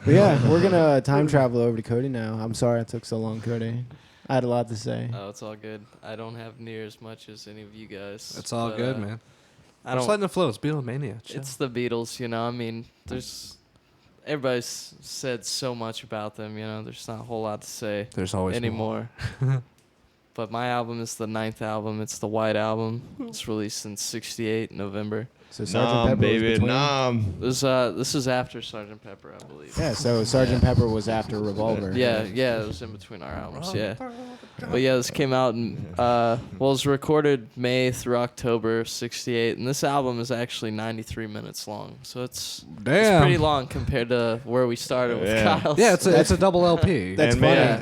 But yeah, we're gonna time travel over to Cody now. I'm sorry it took so long, Cody. I had a lot to say. Oh, it's all good. I don't have near as much as any of you guys. It's all good, man. I don't. Letting it flow. It's Beatlemania. Chill. It's the Beatles, you know. I mean, everybody's said so much about them, you know. There's not a whole lot to say. There's always anymore. But my album is the 9th album. It's the White Album. It's released in '68 November. So Sgt. Pepper baby, was between. This is after Sgt. Pepper, I believe. Yeah, so Sgt. Pepper was after Revolver. Yeah, it was in between our albums. Yeah, but yeah, this came out in it was recorded May through October '68, and this album is actually 93 minutes long. So it's pretty long compared to where we started with Kyle's. Yeah, it's a double LP. That's funny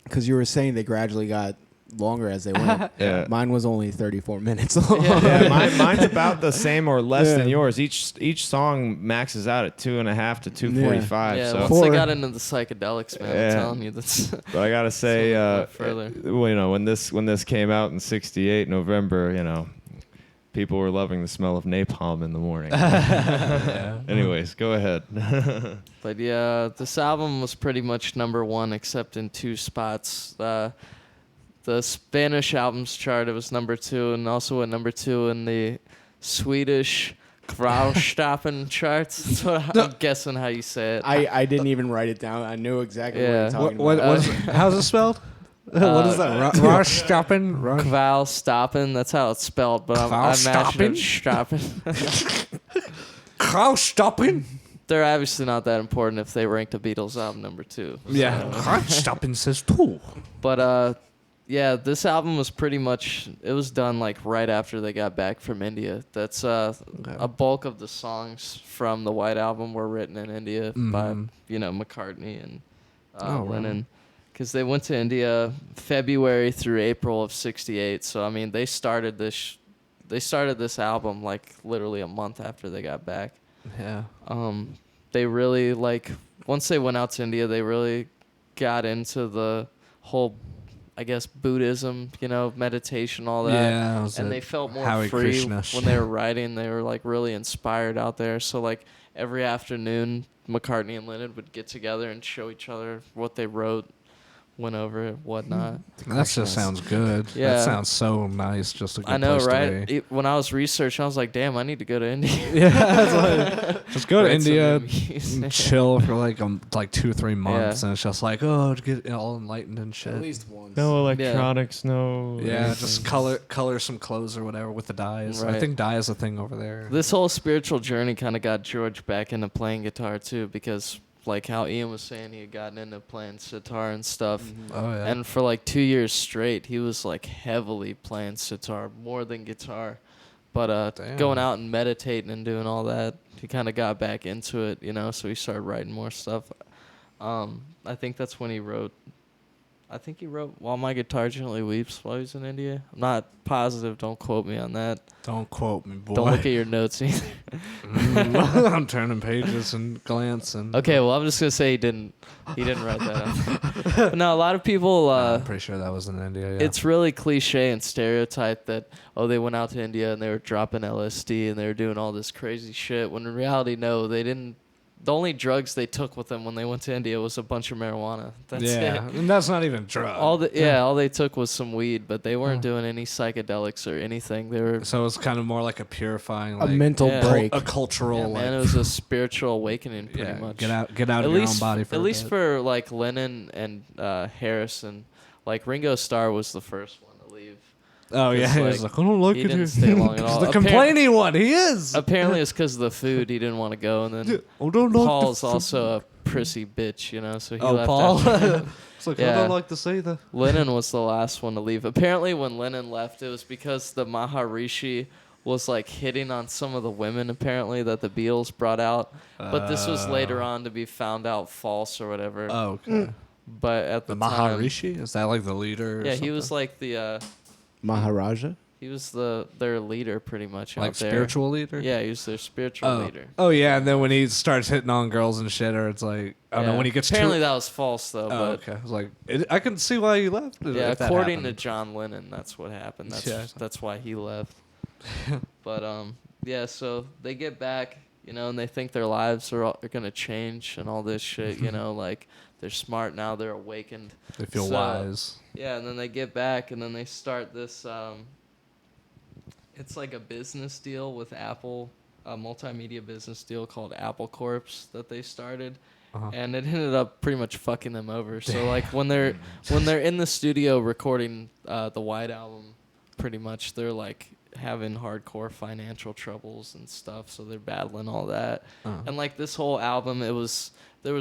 because you were saying they gradually got longer as they went. Yeah. Mine was only 34 minutes long. Mine's about the same or less than yours. Each song maxes out at 2.5 to 2:45. Yeah, so once they got into the psychedelics, man, I'm telling you, that's. But I gotta say, further. Well, you know, when this came out in '68 November, you know, people were loving the smell of napalm in the morning. Anyways, go ahead. But yeah, this album was pretty much #1 except in 2 spots. The Spanish albums chart, it was #2, and also at #2 in the Swedish Kvarstappen charts. That's what I'm guessing how you say it. I didn't even write it down. I knew exactly what you're talking about. How's it spelled? What is that? Kvarstappen? Kvalstappen, that's how it's spelled, but I imagine it's Stappen. Kvarstappen? They're obviously not that important if they ranked a Beatles album #2. Yeah, Kvarstappen says 2. But yeah, this album was pretty much, it was done like right after they got back from India. That's a bulk of the songs from the White Album were written in India by, McCartney and Lennon. Because they went to India February through April of '68. So, I mean, they started this album like literally a month after they got back. Yeah. They really, once they went out to India, they really got into the whole, I guess, Buddhism, meditation, all that. Yeah, and they felt more Hare free Krishna when they were writing. They were really inspired out there. So every afternoon, McCartney and Lennon would get together and show each other what they wrote, went over it, whatnot. That just sounds good. Yeah. That sounds so nice. Just a good I know, place right? to be. When I was researching, I was like, damn, I need to go to India. Yeah, that's just go to Write some India, movies. chill for like 2 or 3 months, and it's just to get all enlightened and shit. At least once. No electronics, no. Yeah, just color some clothes or whatever with the dyes. Right. I think dye is a thing over there. This whole spiritual journey kind of got George back into playing guitar too, because how Ian was saying, he had gotten into playing sitar and stuff. Mm-hmm. Oh yeah. And for 2 years straight, he was heavily playing sitar, more than guitar. But going out and meditating and doing all that, he kind of got back into it, so he started writing more stuff. I think that's when he wrote While My Guitar Gently Weeps while he was in India. I'm not positive, don't quote me on that. Don't quote me, boy. Don't look at your notes either. I'm turning pages and glancing. Okay, well, I'm just going to say he didn't write that out. But no, a lot of people... I'm pretty sure that was in India, yeah. It's really cliche and stereotyped that, they went out to India and they were dropping LSD and they were doing all this crazy shit, when in reality, no, they didn't. The only drugs they took with them when they went to India was a bunch of marijuana. That's it. And that's not even drugs. All they took was some weed, but they weren't doing any psychedelics or anything. They were... So it's kind of more like a purifying, a mental break, a cultural, man. It was a spiritual awakening, pretty much. Get out of your own body for at a least bit. for Lennon and Harrison. Ringo Starr was the first one to leave. Oh yeah, he was I don't like he it didn't here. stay long at all. The complaining one, he is. Apparently, it's because of the food. He didn't want to go, and then Paul's also a prissy bitch, So he left. Paul. After. It's I don't like to say that. Lennon was the last one to leave. Apparently, when Lennon left, it was because the Maharishi was hitting on some of the women. Apparently, that the Beatles brought out, but this was later on to be found out false or whatever. Oh, okay. But at the time, Maharishi, is that the leader? Yeah, he was the. Maharaja? He was their leader, pretty much. Out there. Spiritual leader? Yeah, he was their spiritual leader. Oh, yeah, and then when he starts hitting on girls and shit, or it's I don't know, when he gets apparently that was false, though. Oh, but okay. I was I can see why he left. Yeah, according to John Lennon, that's what happened. That's why he left. But, yeah, so they get back, you know, and they think their lives are gonna change and all this shit, you know, like they're smart now, they're awakened. They feel wise. Yeah, and then they get back and then they start this. It's like a business deal with Apple, a multimedia business deal called Apple Corps that they started. And it ended up pretty much fucking them over. So like when they're in the studio recording the White Album, pretty much they're like having hardcore financial troubles and stuff. So they're battling all that. And like this whole album, there was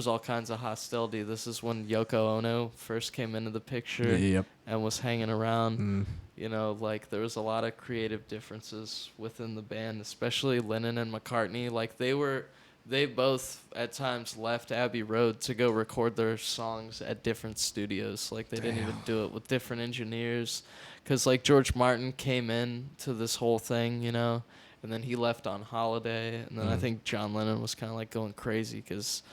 all kinds of hostility. This is when Yoko Ono first came into the picture and was hanging around. You know, like there was a lot of creative differences within the band, especially Lennon and McCartney. Like they both at times left Abbey Road to go record their songs at different studios. Like they didn't even do it with different engineers, because like George Martin came in to this whole thing, you know, and then he left on holiday, and then I think John Lennon was kind of like going crazy because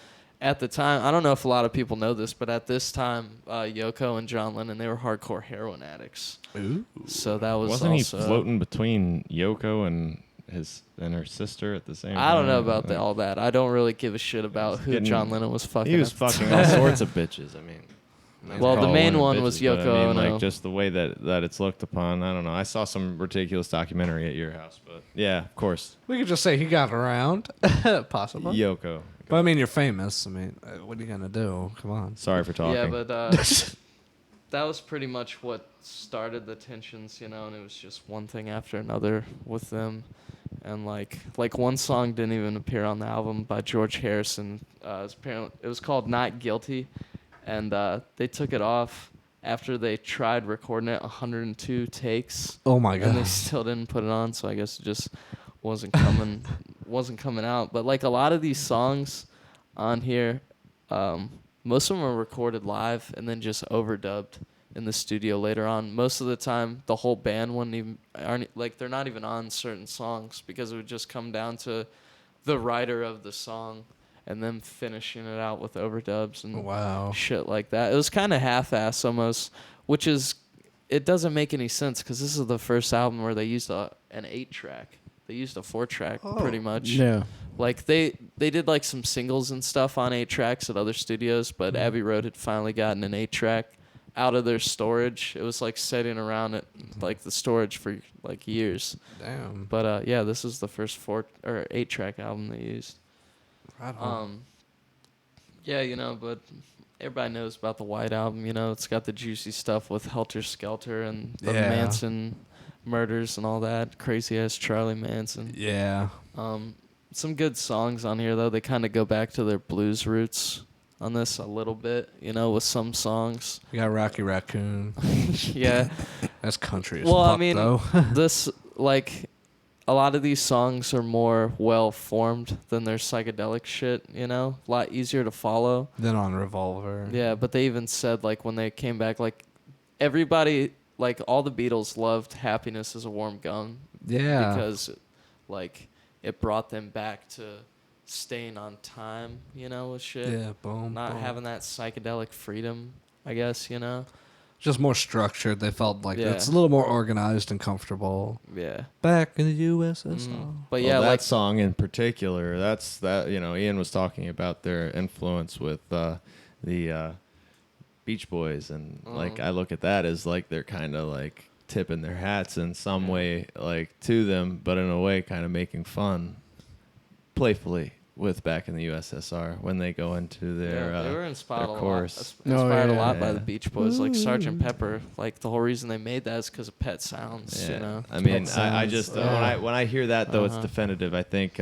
at the time, I don't know if a lot of people know this, but at this time, Yoko and John Lennon, they were hardcore heroin addicts. Ooh. So that was Wasn't also, he floating between Yoko and her sister at the same time? I don't know about all that. I don't really give a shit about who John Lennon was fucking. He was at the fucking time. all sorts of bitches. I mean, well, the call main of one was bitches, but Yoko I mean, Ono. like just the way that it's looked upon. I don't know. I saw some ridiculous documentary at your house, but yeah, of course, We could just say he got around, possibly. Yoko. But I mean, you're famous. I mean, what are you gonna do? Come on. Sorry for talking. Yeah, but that was pretty much what started the tensions, you know, and it was just one thing after another with them. And like one song didn't even appear on the album by George Harrison. It was called Not Guilty, and they took it off after they tried recording it 102 takes. Oh my And they god. still didn't put it on, so I guess it just wasn't coming out. But like a lot of these songs on here, most of them are recorded live and then just overdubbed in the studio later on. Most of the time, the whole band they're not even on certain songs because it would just come down to the writer of the song and then finishing it out with overdubs and shit like that. It was kind of half-ass almost, which is, it doesn't make any sense because this is the first album where they used an 8-track. They used a 4-track pretty much. Yeah. Like they did like some singles and stuff on 8 tracks at other studios, but Abbey Road had finally gotten an 8-track out of their storage. It was like sitting around at like the storage for like years. Damn. But yeah, this is the first 8-track album they used. Right on. Yeah, you know, but everybody knows about the White Album. You know, it's got the juicy stuff with Helter Skelter and the Manson murders and all that crazy ass Charlie Manson. Yeah. Some good songs on here though. They kind of go back to their blues roots on this a little bit, you know, with some songs. You got Rocky Raccoon. Yeah. That's country as Well, fuck, I mean, though. this, like, a lot of these songs are more well-formed than their psychedelic shit, you know? A lot easier to follow. Then on Revolver. Yeah, but they even said, like, when they came back, like, everybody, like, all the Beatles loved Happiness is a Warm Gun. Yeah. Because, like, it brought them back to staying on time, you know, with shit. Yeah, boom. Not having that psychedelic freedom, I guess, you know? Just more structured. They felt like Yeah. it's a little more organized and comfortable. Yeah. Back in the USSR. But Well, yeah, that like, song in particular, that's that. You know, Ian was talking about their influence with the Beach Boys, and like I look at that as like they're kind of like tipping their hats in some way, like to them, but in a way, kind of making fun, playfully, with back in the USSR when they go into their they were inspired their a chorus. lot, a lot by Yeah. the Beach Boys, like Sgt. Pepper. Like the whole reason they made that is because of Pet Sounds, you know. I mean, Pet I Sounds, just yeah. when I hear that though, it's definitive. I think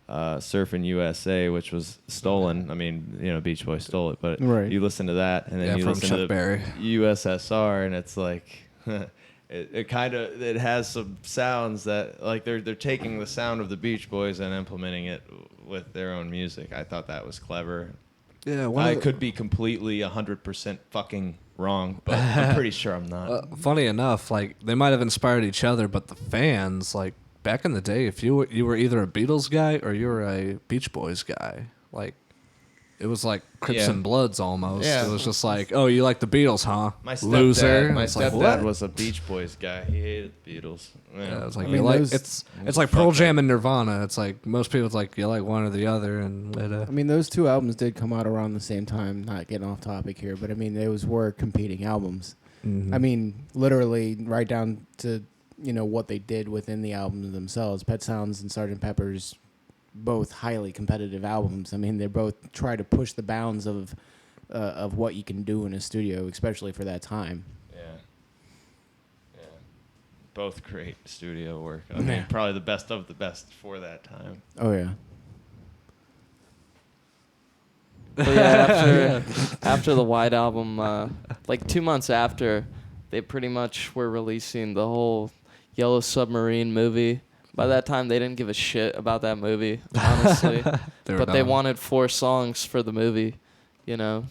Surfing USA, which was stolen. I mean, you know, Beach Boys stole it, but Right. you listen to that and then Yeah, you from listen Chuck to the Berry. USSR, and it's like. It kind of it has some sounds that like they're taking the sound of the Beach Boys and implementing it with their own music. I thought that was clever. Yeah, I could be completely 100% fucking wrong, but I'm pretty sure I'm not. funny enough, like they might have inspired each other, but the fans, like back in the day, if you were either a Beatles guy or you were a Beach Boys guy, like it was like Crips Yeah. and Bloods almost. Yeah. It was just like, oh, you like the Beatles, huh? My stepdad, Loser. My It's like, stepdad what? was a Beach Boys guy. He hated the Beatles. Yeah, it's like I you mean, like those- it's like Pearl Jam and Nirvana. It's like most people, it's like you like one or the other, and I mean, those two albums did come out around the same time. Not getting off topic here, but I mean, those were competing albums. Mhm. I mean, literally right down to what they did within the albums themselves. Pet Sounds and Sgt. Pepper's, both highly competitive albums. I mean, they both try to push the bounds of what you can do in a studio, especially for that time. Yeah. Yeah. Both great studio work. I Yeah. mean, probably the best of the best for that time. Oh yeah. But yeah, after the White Album, like 2 months after, they pretty much were releasing the whole Yellow Submarine movie. By that time, they didn't give a shit about that movie, honestly. But they wanted 4 songs for the movie,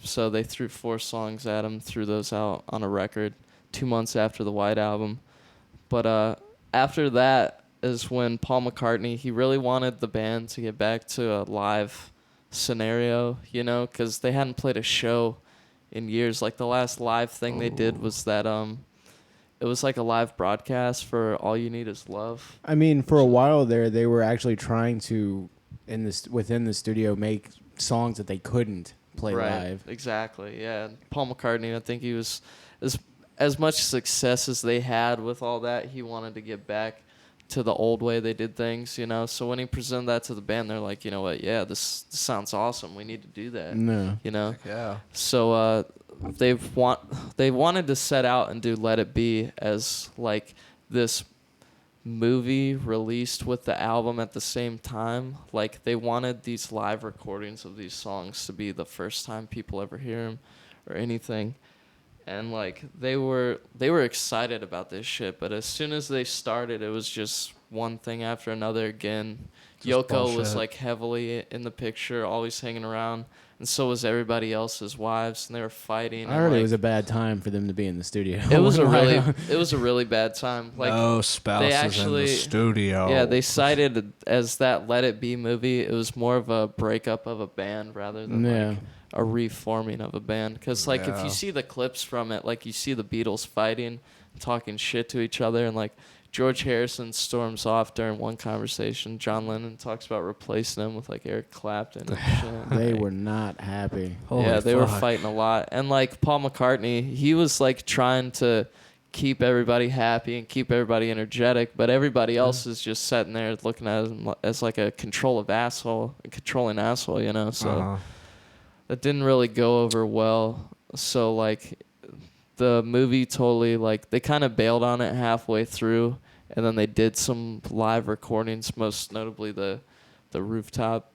so they threw 4 songs at them, threw those out on a record 2 months after the White Album. But after that is when Paul McCartney, he really wanted the band to get back to a live scenario, because they hadn't played a show in years. Like the last live thing they did was that it was like a live broadcast for All You Need Is Love. I mean, for a while there, they were actually trying to, within the studio, make songs that they couldn't play live. Exactly, yeah. Paul McCartney, I think he was, as much success as they had with all that, he wanted to get back to the old way they did things, So when he presented that to the band, they're like, you know what, yeah, this sounds awesome. We need to do that, No. Yeah. So they wanted to set out and do Let It Be as like this movie released with the album at the same time. Like they wanted these live recordings of these songs to be the first time people ever hear them or anything. And like they were excited about this shit, but as soon as they started, it was just one thing after another again. Just Yoko was bullshit. like heavily in the picture, always hanging around, and so was everybody else's wives, and they were fighting. I heard and, it was a bad time for them to be in the studio. it was a really bad time. Like no spouses actually- in the studio. yeah, they cited as that Let It Be movie. It was more of a breakup of a band rather than like a reforming of a band. Because like if Yeah. you see the clips from it, like you see the Beatles fighting, talking shit to each other, and like George Harrison storms off during one conversation. John Lennon talks about replacing him with like Eric Clapton and shit. They Like, were not happy. Holy yeah, they were fuck. fighting a lot. And like Paul McCartney, he was like trying to keep everybody happy and keep everybody energetic, but everybody else is just sitting there looking at him as like a controlling asshole, So that didn't really go over well. So like the movie totally like they kind of bailed on it halfway through, and then they did some live recordings, most notably the rooftop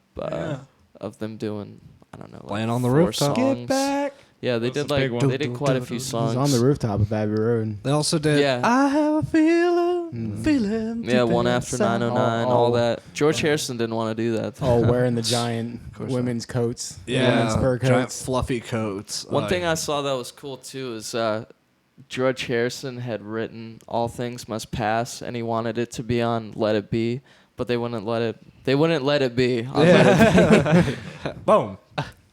of them doing, I don't know, like Playing on the 4 rooftop. songs. Get back. Yeah, they That's did a big like one. they did quite a few It was songs. on the rooftop of Abbey Road. They also did. Yeah. I have a feeling. Yeah, one after 909, all that. George Harrison didn't want to do that. All wearing the giant course women's coats. Yeah, Women's fur giant coats. fluffy coats. One thing I saw that was cool too is George Harrison had written "All Things Must Pass" and he wanted it to be on "Let It Be," but they wouldn't let it. They wouldn't let it be. On Let It Be. Boom.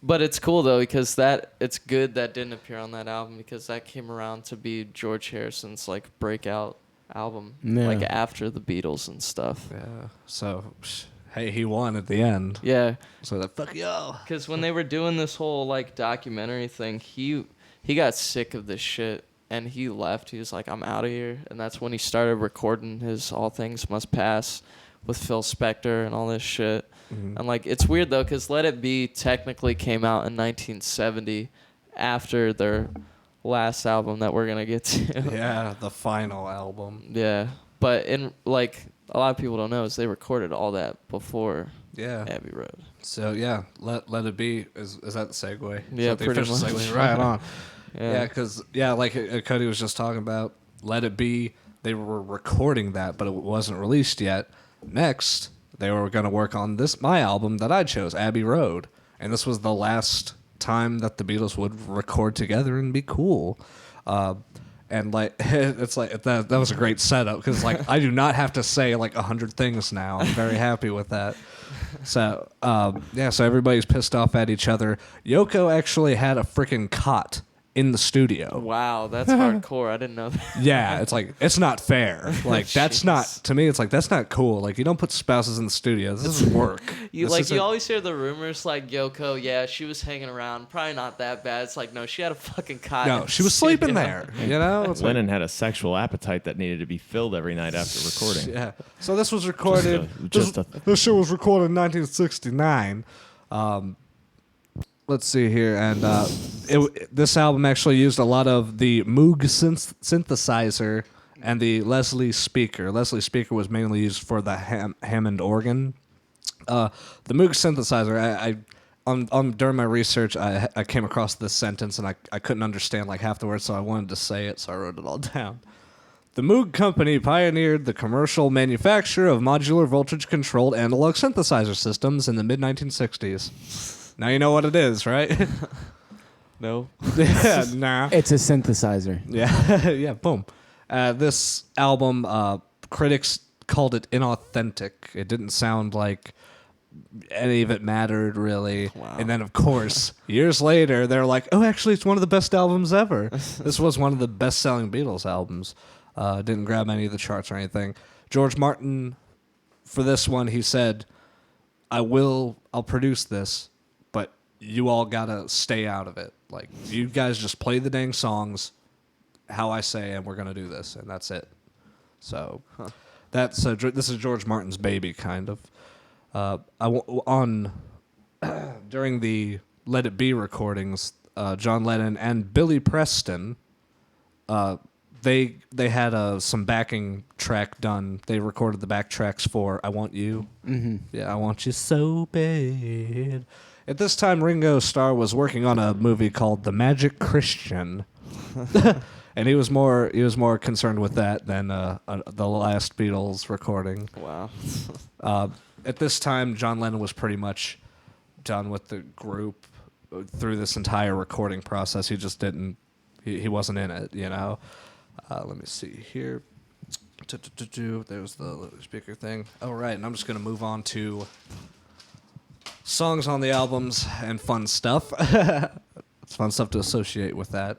But it's cool though because it's good that didn't appear on that album because that came around to be George Harrison's like breakout album, Yeah. like after the Beatles and stuff. Yeah. So, hey, he won at the end. Yeah. So that fuck y'all. Because when they were doing this whole like documentary thing, he got sick of this shit and he left. He was like, "I'm out of here," and that's when he started recording his "All Things Must Pass" with Phil Spector and all this shit. And like it's weird though, because "Let It Be" technically came out in 1970 after their last album that we're gonna get to. Yeah, the final album. Yeah, but in like a lot of people don't know is they recorded all that before Yeah. Abbey Road. So yeah, let it be. Is that the segue? Is Yeah, that the pretty official much. segue? Right on. Yeah. Yeah, because like Cody was just talking about, Let It Be. They were recording that, but it wasn't released yet. Next, they were going to work on my album that I chose, Abbey Road, and this was the last time that the Beatles would record together and be cool. And like it's like that was a great setup because like I do not have to say like 100 things now. I'm very happy with that. So so everybody's pissed off at each other. Yoko actually had a freaking cot in the studio. Wow, that's hardcore. I didn't know that. Yeah, it's like it's not fair. Like that's not to me. It's like that's not cool. Like you don't put spouses in the studio. This is work. You always hear the rumors like Yoko. Yeah, she was hanging around. Probably not that bad. It's like no, she had a fucking cot. No, she was sleeping there. You know, it's Lennon had a sexual appetite that needed to be filled every night after recording. Yeah. So this was recorded. This show was recorded in 1969. Let's see here, and this album actually used a lot of the Moog synthesizer and the Leslie speaker. Leslie speaker was mainly used for the Hammond organ. The Moog synthesizer, during my research, I came across this sentence and I couldn't understand like half the words, so I wanted to say it, so I wrote it all down. The Moog Company pioneered the commercial manufacture of modular voltage-controlled analog synthesizer systems in the mid-1960s. Now you know what it is, right? No. Yeah, nah. It's a synthesizer. Yeah, yeah, boom. This album, critics called it inauthentic. It didn't sound like any of it mattered, really. Wow. And then, of course, years later, they're like, oh, actually, it's one of the best albums ever. This was one of the best-selling Beatles albums. Didn't grab any of the charts or anything. George Martin, for this one, he said, I'll produce this, but you all gotta stay out of it. Like, you guys just play the dang songs how I say, and we're gonna do this, and that's it. So, this is George Martin's baby, kind of. During the Let It Be recordings, John Lennon and Billy Preston, they had some backing track done. They recorded the backtracks for "I Want You." Mm-hmm. Yeah, I want you so bad. At this time, Ringo Starr was working on a movie called The Magic Christian, and he was more concerned with that than the last Beatles recording. Wow. At this time, John Lennon was pretty much done with the group through this entire recording process. He just didn't. He wasn't in it, you know. Let me see here. There's the speaker thing. Oh, right, and I'm just going to move on to songs on the albums and fun stuff. It's fun stuff to associate with that.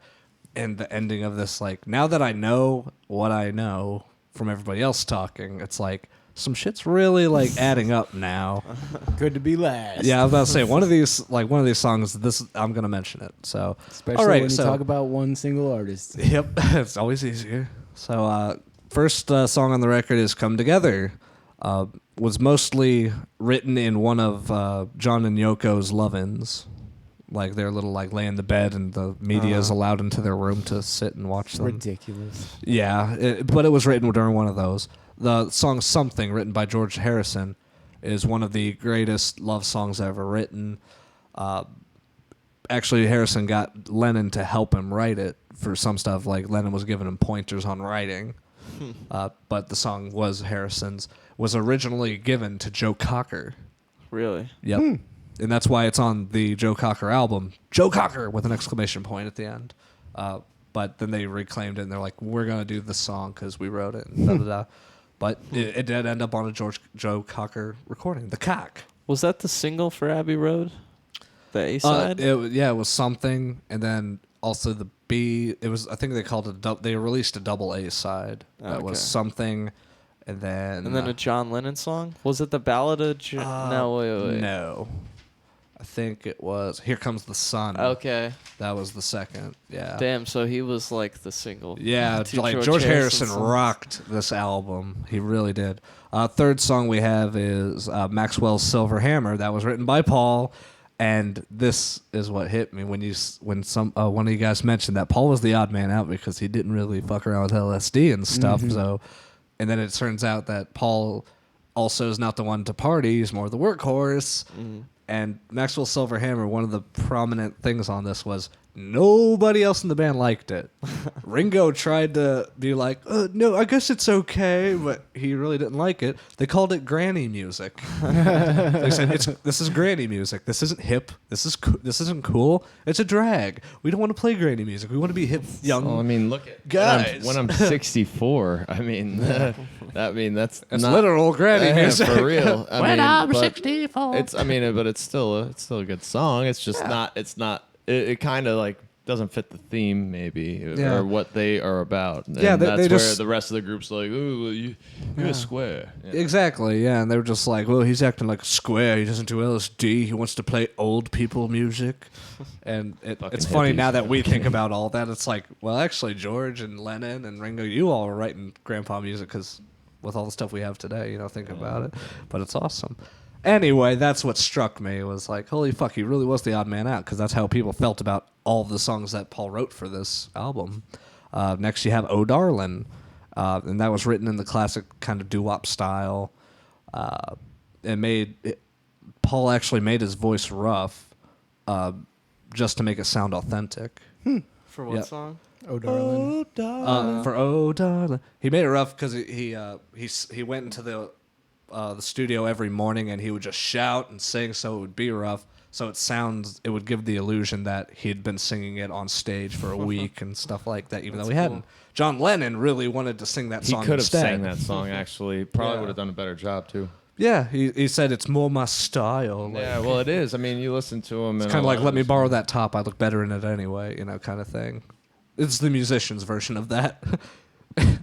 And the ending of this, like, now that I know what I know from everybody else talking, it's like some shit's really, like, adding up now. Good to be last. Yeah, I was about to say, one of these songs, I'm going to mention it. So, Especially all right, when you talk about one single artist. Yep, it's always easier. So, first song on the record is "Come Together." Was mostly written in one of John and Yoko's love-ins. Like their little like lay in the bed and the media is allowed into their room to sit and watch them. Ridiculous. Yeah, but it was written during one of those. The song "Something," written by George Harrison, is one of the greatest love songs ever written. Actually, Harrison got Lennon to help him write it for some stuff. Like Lennon was giving him pointers on writing. But the song was Harrison's. Was originally given to Joe Cocker. Really? Yep. And that's why it's on the Joe Cocker album. Joe Cocker with an exclamation point at the end. But then they reclaimed it and they're like, we're going to do this song because we wrote it. And da-da-da. But it did end up on a Joe Cocker recording. The Cock. Was that the single for Abbey Road? The A-side? It was something. And then also the B. It was, I think they called it, they released a double A side. That was something. And then a John Lennon song? Was it the Ballad of no, wait. No. I think it was Here Comes the Sun. Okay. That was the second. Yeah. Damn, so he was like the single. Yeah, like George Harrison rocked this album. He really did. Third song we have is Maxwell's Silver Hammer. That was written by Paul. And this is what hit me when one of you guys mentioned that Paul was the odd man out because he didn't really fuck around with LSD and stuff. Mm-hmm. So, and then it turns out that Paul also is not the one to party; he's more the workhorse. Mm-hmm. And Maxwell's Silver Hammer, one of the prominent things on this was Nobody else in the band liked it. Ringo tried to be like, no, I guess it's okay, but he really didn't like it. They called it granny music. They said, this is granny music. This isn't hip. This isn't cool. It's a drag. We don't want to play granny music. We want to be hip, young. Well, I mean, look at guys. when I'm 64. I mean, that's not, literal granny music for real. I'm but 64. but it's still a good song. It's just not. It's not. It kind of like doesn't fit the theme maybe or what they are about. And Yeah, that's they where just, the rest of the group's like, ooh, you're a square. Yeah. Exactly, yeah, and they were just like, well, he's acting like a square. He doesn't do LSD. He wants to play old people music. And it's funny hippies. now that we think about all that. It's like, well, actually, George and Lennon and Ringo, you all were writing grandpa music because with all the stuff we have today, thinking about it. But it's awesome. Anyway, that's what struck me. It was like, holy fuck, he really was the odd man out because that's how people felt about all the songs that Paul wrote for this album. Next, you have "Oh Darlin'," and that was written in the classic kind of doo-wop style. Paul actually made his voice rough just to make it sound authentic. For what song? Oh, darling. For "Oh Darlin'," he made it rough because he went into the studio every morning and he would just shout and sing, so it would be rough. So it would give the illusion that he'd been singing it on stage for a week and stuff like that, even though he hadn't. John Lennon really wanted to sing that song He could have instead. sang that song, actually. Probably Yeah. would have done a better job, too. Yeah, he said it's more my style. Like, Yeah, well, it is. I mean, you listen to him. it's kind of like, let me borrow that top. I look better in it anyway, kind of thing. It's the musician's version of that.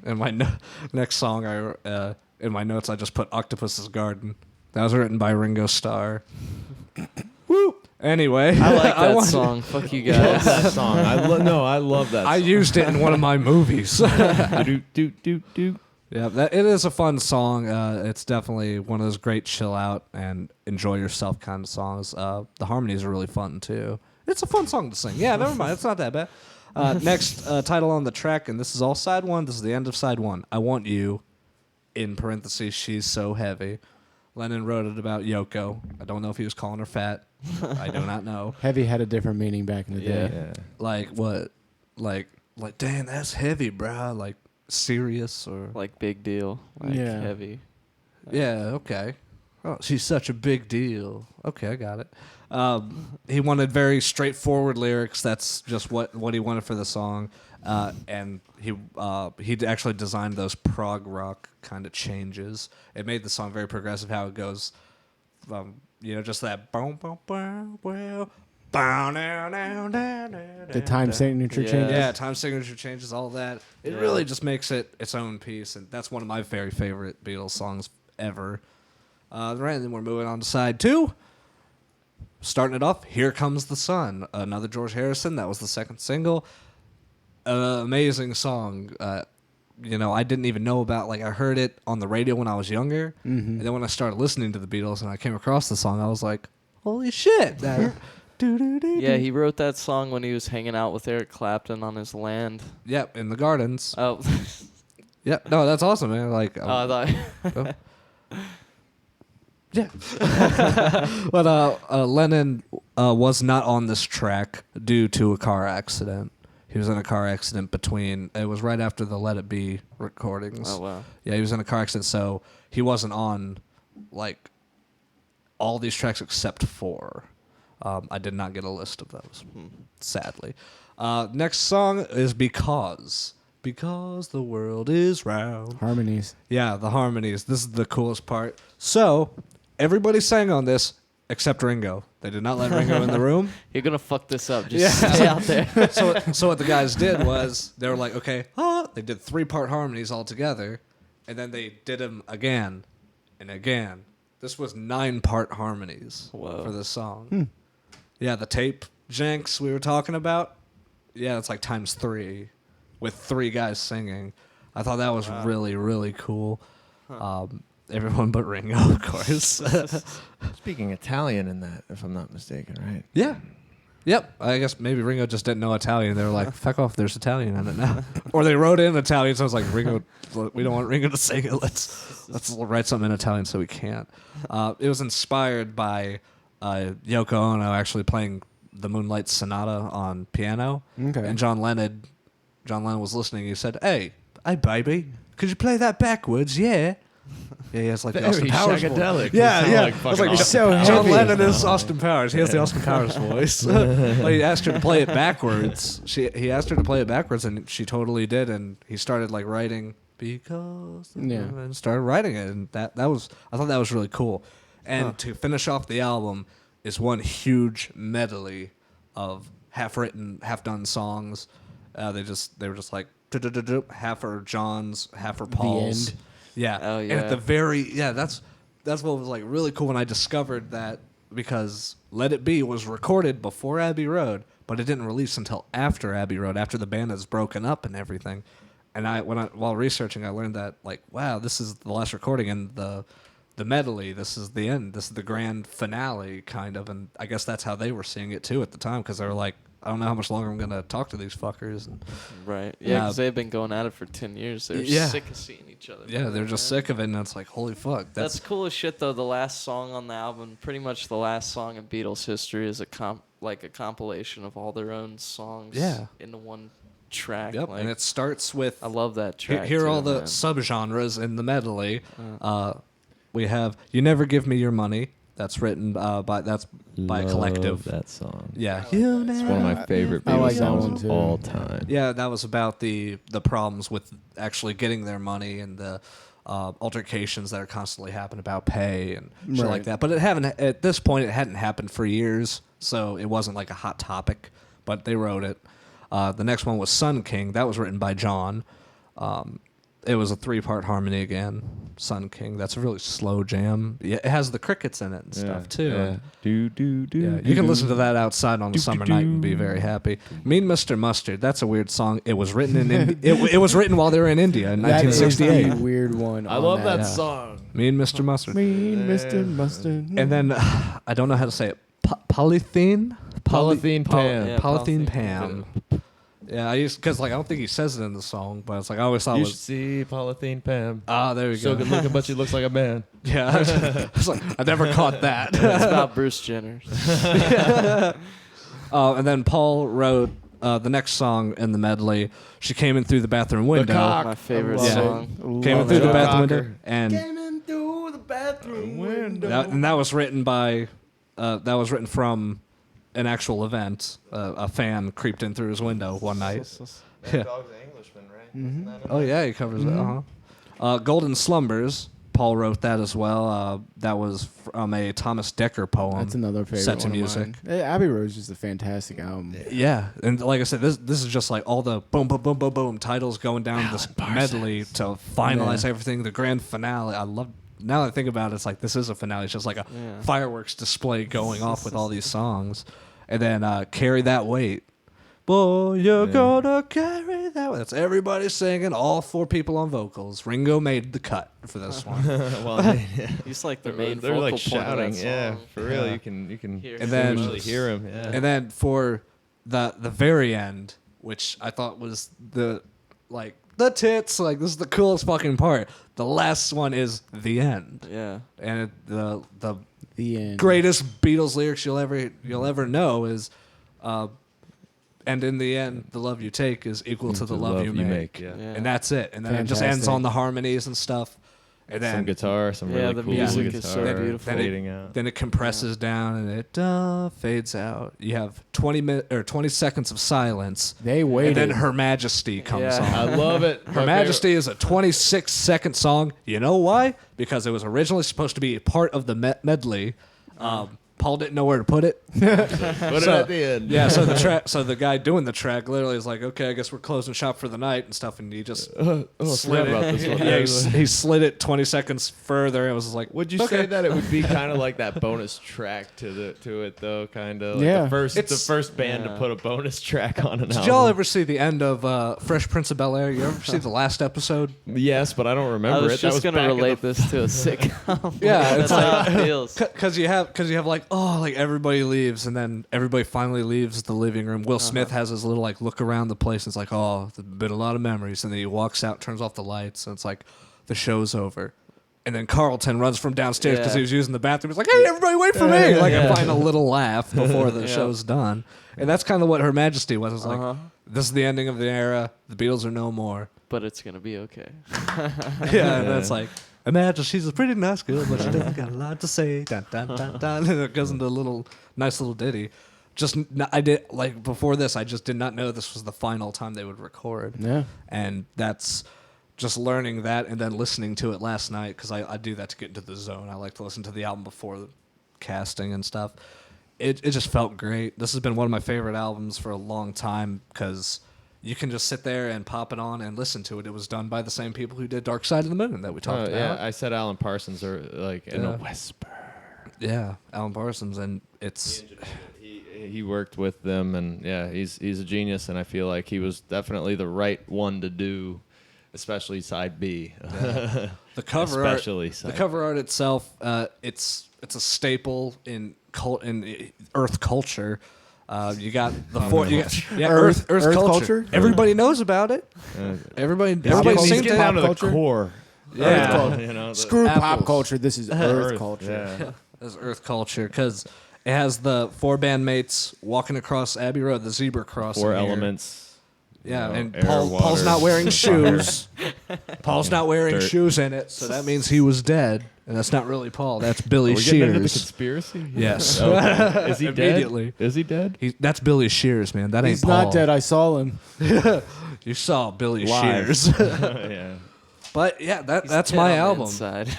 And my next song, in my notes, I just put Octopus's Garden. That was written by Ringo Starr. Woo! Anyway. I like that song. Fuck you I love guys. that song. I love that song. I used it in one of my movies. do, do, do, do. Yeah, it is a fun song. It's definitely one of those great chill out and enjoy yourself kind of songs. The harmonies are really fun, too. It's a fun song to sing. Yeah, never mind. It's not that bad. Next title on the track, and this is all side one. This is the end of side one. I Want You, in parentheses, She's So Heavy. Lennon wrote it about Yoko. I don't know if he was calling her fat. I do not know. Heavy had a different meaning back in the day. Yeah. Like what? Like damn, that's heavy, bro. Like serious or Like big deal. Like Yeah. heavy. yeah, okay. Oh, she's such a big deal. Okay, I got it. He wanted very straightforward lyrics. That's just what he wanted for the song. And he actually designed those prog rock kind of changes. It made the song very progressive. How it goes, just that boom boom boom boom. The time signature Yeah. changes. Yeah, time signature changes, all that. It really just makes it its own piece, and that's one of my very favorite Beatles songs ever. Right, and then we're moving on to side two. Starting it off, Here Comes the Sun, another George Harrison. That was the second single. Amazing song. I didn't even know about, I heard it on the radio when I was younger, and then when I started listening to the Beatles and I came across the song, I was like, holy shit. Yeah, he wrote that song when he was hanging out with Eric Clapton on his land. Yep, in the gardens. Oh, Yep, no, that's awesome, man. I thought. Yeah. But Lennon was not on this track due to a car accident. He was in a car accident it was right after the Let It Be recordings. Oh, wow. Yeah, he was in a car accident, so he wasn't on, all these tracks except 4. I did not get a list of those, sadly. Next song is Because the World is Round. Harmonies. Yeah, the harmonies. This is the coolest part. So, everybody sang on this except Ringo. They did not let Ringo in the room. You're going to fuck this up. Just stay out there. So what the guys did was, they were like, okay, they did 3-part harmonies all together, and then they did them again and again. This was 9-part harmonies for this song. Yeah, the tape janks we were talking about, yeah, it's like times 3 with 3 guys singing. I thought that was really, really cool. Everyone but Ringo, of course. Speaking Italian in that, if I'm not mistaken, right? Yeah. Yep. I guess maybe Ringo just didn't know Italian. They were like, "Fuck off, there's Italian in it now." Or they wrote in Italian, so I was like, "Ringo, we don't want Ringo to sing it. Let's write something in Italian so we can't." It was inspired by Yoko Ono actually playing the Moonlight Sonata on piano. Okay. And John Lennon was listening. He said, "Hey, baby, could you play that backwards? Yeah." Yeah, he has like the Austin Very Powers voice. shagadelic. Yeah, It's yeah. like fucking It's like Austin so Powers. John heavy. Lennon is Austin Powers. He has the Austin Powers voice. Well, he asked her to play it backwards. He asked her to play it backwards, and she totally did. And he started like writing because and started writing it, and that was I thought that was really cool. And to finish off the album is one huge medley of half written, half done songs. They were just like half are John's, half are Paul's. end. Yeah. Oh, And at yeah. the very that's what was like really cool when I discovered that, because Let It Be was recorded before Abbey Road, but it didn't release until after Abbey Road, after the band has broken up and everything. And while researching, I learned that like, wow, this is the last recording, and the medley, this is the end, this is the grand finale kind of, and I guess that's how they were seeing it too at the time, because they were like, I don't know how much longer I'm gonna talk to these fuckers. And Right. Yeah, because they've been going at it for 10 years. They're Yeah. sick of seeing each other. yeah, they're just sick of it, and it's like, holy fuck, That's cool as shit, though. The last song on the album, pretty much the last song in Beatles history, is a compilation of all their own songs. Yeah. Into one track. Yep, Like, and it starts with I love that track. here are all too, the man. subgenres in the medley. We have "You Never Give Me Your Money." That's written by Love Collective. that song. Yeah, It's one of my favorite I Beatles like that songs one, of too. all time. yeah, that was about the problems with actually getting their money and the altercations that are constantly happening about pay and shit Right. like that. But at this point it hadn't happened for years, so it wasn't like a hot topic. But they wrote it. The next one was Sun King. That was written by John. It was a 3-part harmony again. Sun King. That's a really slow jam. Yeah, it has the crickets in it and stuff too. Yeah. Do do do. Yeah, you can listen to that outside on a summer night and be very happy. Mean Mr. Mustard. That's a weird song. It was written in it was written while they were in India in That is 1968. the weird one. I on love that Yeah. song. Mean Mr. Mustard. Mean Mr. Mustard. And then I don't know how to say it. Polythene. Polythene Pam. Yeah, Polythene Polythene Pam. Yeah, I used because like I don't think he says it in the song, but it's like I always thought You it should was. see Polythene Pam. There we So go. good looking, but she looks like a man. Yeah, it's like I never caught that. It's about Bruce Jenner. And then Paul wrote the next song in the medley. She came in through the bathroom window. cock. My favorite love it. song. Came in Love through the it. bathroom Cocker. window, and in through the bathroom window. that was written by. That was written from an actual event. A fan creeped in through his window one night. Yeah. Dog's an Englishman, right? Mm-hmm. Oh yeah, he covers it. Golden Slumbers. Paul wrote that as well. That was from a Thomas Dekker poem. That's another favorite set to one of music. mine. Abbey Road is just a fantastic album. Yeah, and like I said, this is just like all the boom, boom, boom, boom, boom titles going down this medley to finalize Yeah. everything. The grand finale. I love. Now that I think about it, it's like this is a finale. It's just like a Yeah. fireworks display going off with all these songs, and then Carry That Weight. Boy, you're gonna carry that weight. That's everybody singing. All 4 people on vocals. Ringo made the cut for this one. Well, yeah. He's like the They're, main they're vocal like point shouting, of that yeah, song. for real. Yeah. You can Hear And then- usually hear him, yeah. And then for the very end, which I thought was the tits, like this is the coolest fucking part. The last one is the end, Yeah. and the The end. greatest Beatles lyrics you'll ever know is, and in the end, the love you take is equal to the love you make. Yeah. Yeah. And that's it. And then it just ends Fantastic. on the harmonies and stuff. And Some then guitar, some Yeah, really the cool music guitar is so beautiful. fading out. then it compresses down and it fades out. You have 20 seconds of silence. They And waited. then Her Majesty comes Yeah. on. I love it. Her Majesty is a 26-second song. You know why? Because it was originally supposed to be a part of the medley. Paul didn't know where to put it. Put it at the end. Yeah, so the guy doing the track literally is like, okay, I guess we're closing shop for the night and stuff, and he just I slid forgot about it. this one. Yeah, he slid it 20 seconds further, and it was just like, Would you okay. say that it would be kind of like that bonus track to it though? Kind of like Yeah. the It's- first band to put a bonus track on an Did album. y'all ever see the end of Fresh Prince of Bel-Air? You ever see the last episode? Yes, but I don't remember I was it. That just was gonna back in relate this to a sitcom. Yeah, it's That's how it feels. Because you have like, oh, like everybody leaves, and then everybody finally leaves the living room. Will Smith has his little like look around the place, and it's like, oh, there's been a lot of memories, and then he walks out, turns off the lights, and it's like the show's over, And then Carlton runs from downstairs because Yeah. he was using the bathroom. He's like, "Hey, everybody, wait for me!" Like Yeah. a final little laugh before the Yeah. show's done. And that's kind of what Her Majesty was. It was like, Uh-huh. "This is the ending of the era. The Beatles are no more." But it's gonna be okay. Yeah, and that's like, imagine she's a pretty nice girl, but she doesn't got a lot to say. Dun, dun, dun, dun. And it goes into a nice little ditty. I did like before this. I just did not know this was the final time they would record. Yeah. And that's just learning that and then listening to it last night because I do that to get into the zone. I like to listen to the album before the casting and stuff. It just felt great. This has been one of my favorite albums for a long time because you can just sit there and pop it on and listen to it. It was done by the same people who did Dark Side of the Moon that we talked about. Yeah, I said Alan Parsons or like in a whisper. Yeah, Alan Parsons, and it's He worked with them, and yeah, he's a genius, and I feel like he was definitely the right one to do, especially side B. the cover especially art. side The cover art itself, it's a staple in Earth culture. You got the Earth Earth culture? Everybody knows about it. Everybody culture. sings Get it. down to the culture? core. Yeah. culture. You know, Screw pop apples. culture. This is Earth culture. Yeah. It's Earth culture because it has the 4 bandmates walking across Abbey Road, the zebra crossing. 4 here. elements. Yeah, you know, and air, Paul's water, not wearing fire. shoes. Paul's not wearing Dirt. shoes in it, so that means he was dead. And that's not really Paul. That's Billy Are we getting into the Shears. conspiracy? Yes. Okay. Is he dead? Immediately. Is he dead? That's Billy Shears, man. That ain't He's Paul. not dead. I saw him. You saw Billy Live. Shears. Yeah. But yeah, that's Dead my on the album, inside.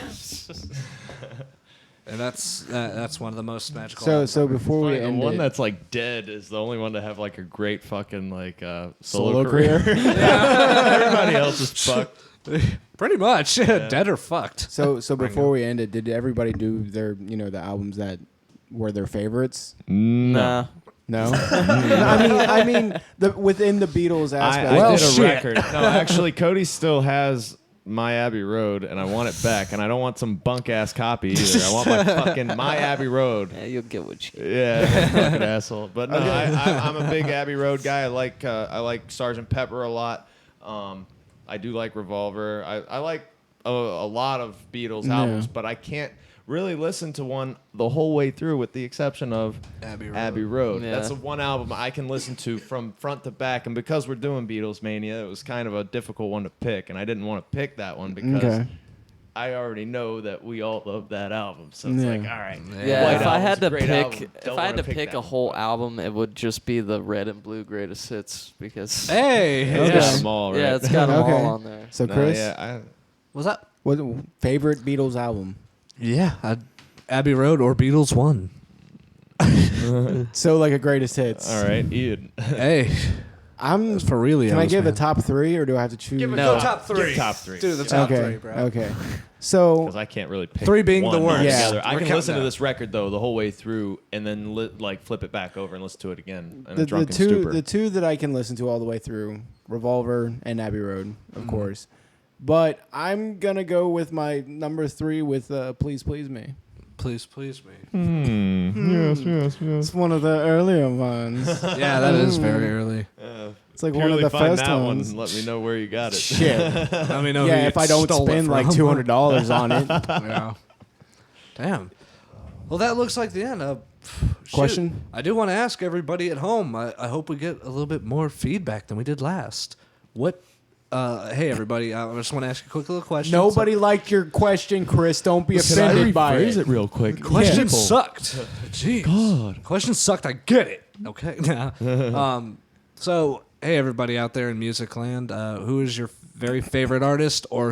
and that's one of the most magical. So albums so ever. before we Funny, the end one it, that's like dead is the only one to have like a great fucking like solo career. Everybody else is fucked. Pretty much dead or fucked. So before we end it, did everybody do their the albums that were their favorites? Nah. No. I mean within the Beatles aspect. I did a shit. record. No, actually, Cody still has My Abbey Road, and I want it back. And I don't want some bunk ass copy either. I want my fucking My Abbey Road. Yeah, you'll get what you get. Yeah, fucking asshole. But no, I'm a big Abbey Road guy. I like Sgt. Pepper a lot. I do like Revolver. I like a lot of Beatles albums, but I can't really listen to one the whole way through, with the exception of Abbey Road. Yeah. That's the one album I can listen to from front to back. And because we're doing Beatles Mania, it was kind of a difficult one to pick, and I didn't want to pick that one because I already know that we all love that album. So it's like, all right. Yeah, White if I Album's had a to great pick, album. if Don't I had wanna to pick that a one. whole album, it would just be the Red and Blue Greatest Hits because Hey, It's got them all, right? yeah, it's got them Okay. all on there. So No, Chris, yeah, what's up? what favorite Beatles album? Yeah, Abbey Road or Beatles 1. So like a greatest hits. all right, Ian. Hey, I'm. that's for really. Can I give a top 3 or do I have to choose? No. top 3. Give top 3. Do the top okay. 3, bro. Okay. So Because I can't really pick 3 being the one worst. Yeah. altogether. I We're can counting listen to down. this record though the whole way through, and then like flip it back over and listen to it again in a the drunken two stupor. the two that I can listen to all the way through, Revolver and Abbey Road, of course. But I'm gonna go with my number 3 with Please Please Me. Please, please me. Yes. It's one of the earlier ones. Yeah, that is very early. It's like one of the find first that ones. one. Let me know where you got it. Shit. Let me know. Yeah, who you if I don't stole it spend like from. $200 on it. Yeah. Damn. Well, that looks like the end. Shoot. Question? I do want to ask everybody at home. I hope we get a little bit more feedback than we did last. What? Hey, everybody. I just want to ask you a quick little question. Nobody liked your question, Chris. Don't be offended by it. real quick? Question Yeah. sucked. Jeez. God. Question sucked. I get it. Okay. So, hey, everybody out there in music land, who is your very favorite artist, or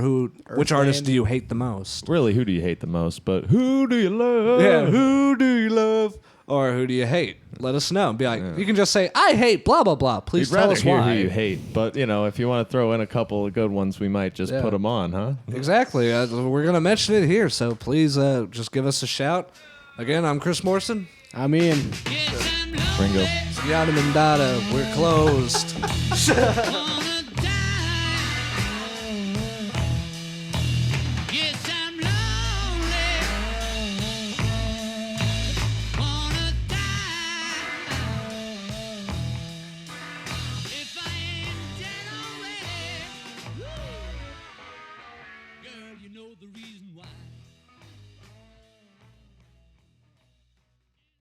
which artist Earthland. do you hate the most? Really, who do you hate the most? But who do you love? Yeah, who do you love? Or who do you hate? Let us know. Be like, you can just say, I hate blah, blah, blah. Please We'd tell rather us hear why. who you hate. But, if you want to throw in a couple of good ones, we might just Yeah. put them on, huh? Exactly. We're going to mention it here, so please just give us a shout. Again, I'm Chris Morrison. I'm Ian. Ringo. Yada Mandata. We're closed. Yes, I'm lonely. Wanna die. If I ain't dead already. Woo. Girl, you know the reason why.